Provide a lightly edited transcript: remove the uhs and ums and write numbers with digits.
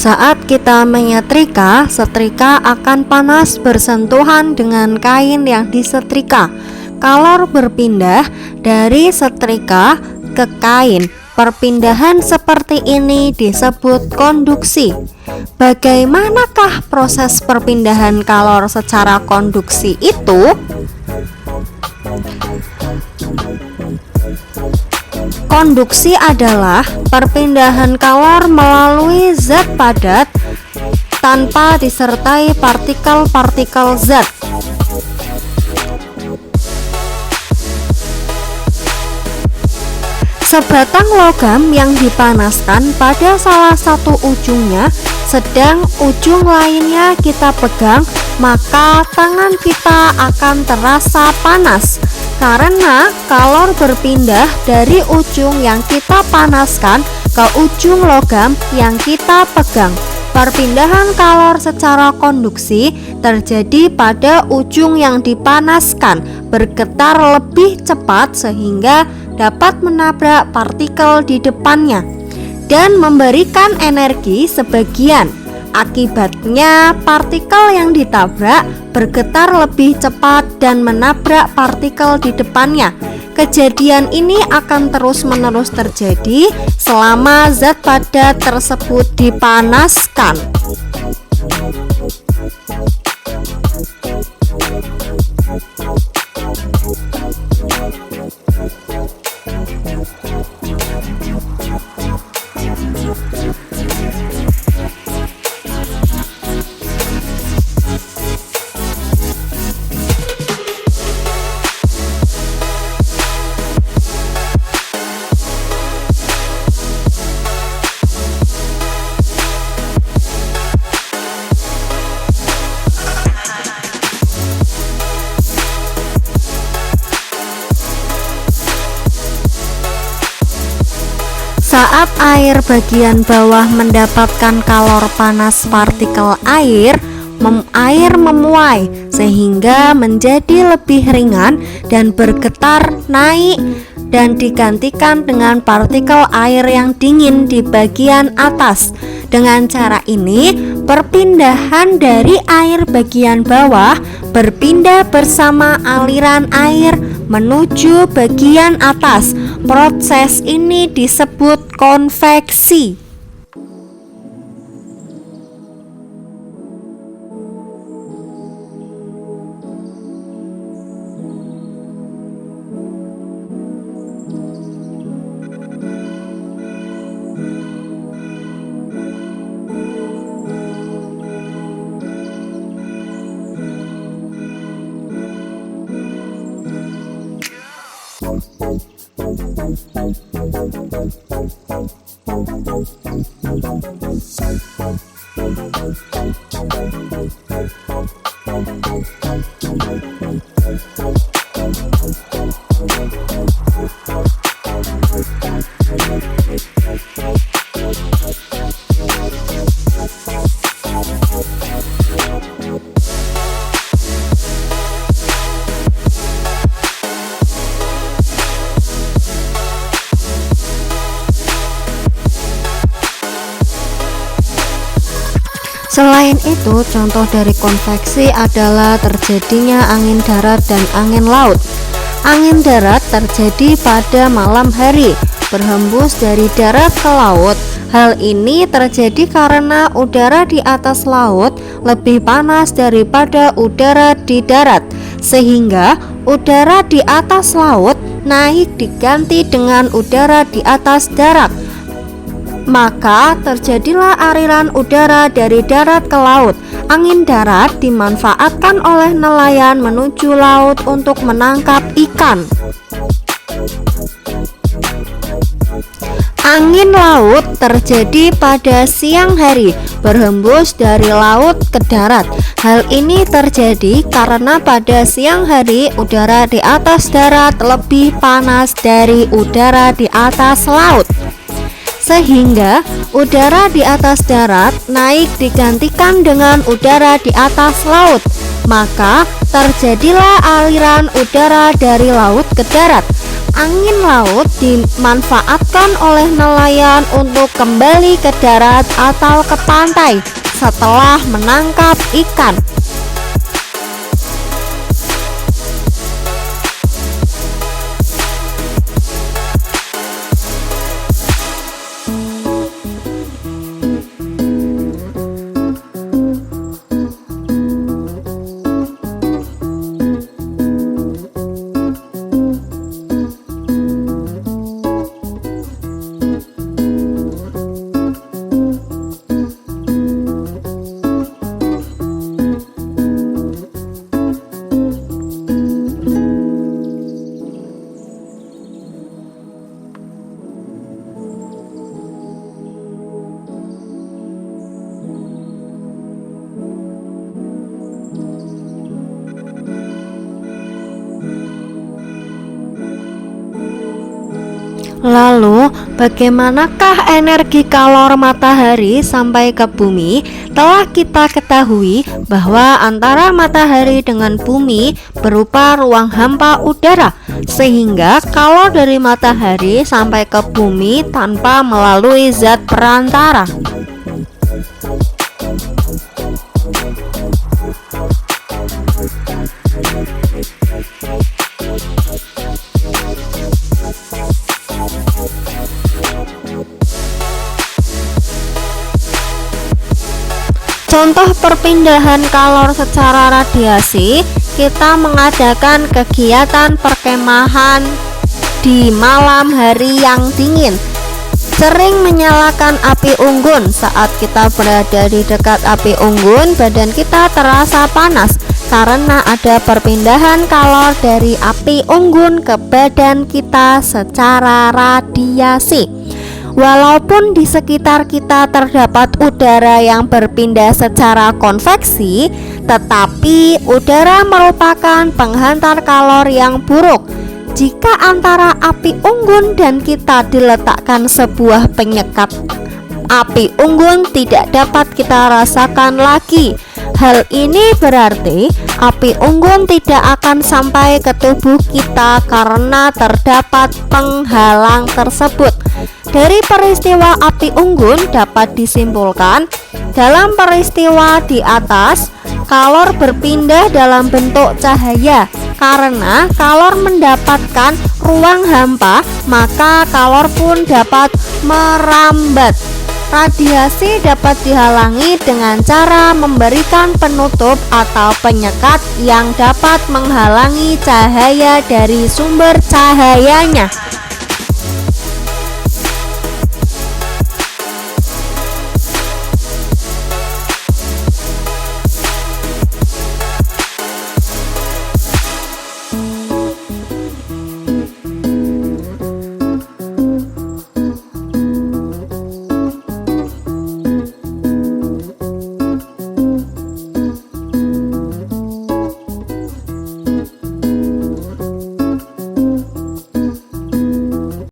Saat kita menyetrika, setrika akan panas bersentuhan dengan kain yang disetrika. Kalor berpindah dari setrika ke kain. Perpindahan seperti ini disebut konduksi. Bagaimanakah proses perpindahan kalor secara konduksi itu? Konduksi adalah perpindahan kalor melalui zat padat tanpa disertai partikel-partikel zat. Sebatang logam yang dipanaskan pada salah satu ujungnya, sedang ujung lainnya kita pegang, maka tangan kita akan terasa panas. Karena kalor berpindah dari ujung yang kita panaskan ke ujung logam yang kita pegang. Perpindahan kalor secara konduksi terjadi pada ujung yang dipanaskan, bergetar lebih cepat sehingga dapat menabrak partikel di depannya dan memberikan energi sebagian. Akibatnya, partikel yang ditabrak bergetar lebih cepat dan menabrak partikel di depannya. Kejadian ini akan terus-menerus terjadi selama zat padat tersebut dipanaskan. Saat air bagian bawah mendapatkan kalor panas partikel air memuai sehingga menjadi lebih ringan dan bergetar naik dan digantikan dengan partikel air yang dingin di bagian atas. Dengan cara ini, perpindahan dari air bagian bawah berpindah bersama aliran air menuju bagian atas. Proses ini disebut konveksi. Selain itu, contoh dari konveksi adalah terjadinya angin darat dan angin laut. Angin darat terjadi pada malam hari, berhembus dari darat ke laut. Hal ini terjadi karena udara di atas laut lebih panas daripada udara di darat, sehingga udara di atas laut naik diganti dengan udara di atas darat. Maka terjadilah aliran udara dari darat ke laut. Angin darat dimanfaatkan oleh nelayan menuju laut untuk menangkap ikan. Angin laut terjadi pada siang hari, berhembus dari laut ke darat. Hal ini terjadi karena pada siang hari udara di atas darat lebih panas dari udara di atas laut, sehingga udara di atas darat naik digantikan dengan udara di atas laut. Maka terjadilah aliran udara dari laut ke darat. Angin laut dimanfaatkan oleh nelayan untuk kembali ke darat atau ke pantai setelah menangkap ikan. Lalu, bagaimanakah energi kalor matahari sampai ke bumi? Telah kita ketahui bahwa antara matahari dengan bumi berupa ruang hampa udara, sehingga kalor dari matahari sampai ke bumi tanpa melalui zat perantara. Contoh perpindahan kalor secara radiasi, kita mengadakan kegiatan perkemahan di malam hari yang dingin. Sering menyalakan api unggun. Saat kita berada di dekat api unggun, badan kita terasa panas karena ada perpindahan kalor dari api unggun ke badan kita secara radiasi. Walaupun di sekitar kita terdapat udara yang berpindah secara konveksi, tetapi udara merupakan penghantar kalor yang buruk. Jika antara api unggun dan kita diletakkan sebuah penyekat, api unggun tidak dapat kita rasakan lagi. Hal ini berarti api unggun tidak akan sampai ke tubuh kita karena terdapat penghalang tersebut. Dari peristiwa api unggun dapat disimpulkan, dalam peristiwa di atas, kalor berpindah dalam bentuk cahaya. Karena kalor mendapatkan ruang hampa, maka kalor pun dapat merambat. Radiasi dapat dihalangi dengan cara memberikan penutup atau penyekat yang dapat menghalangi cahaya dari sumber cahayanya.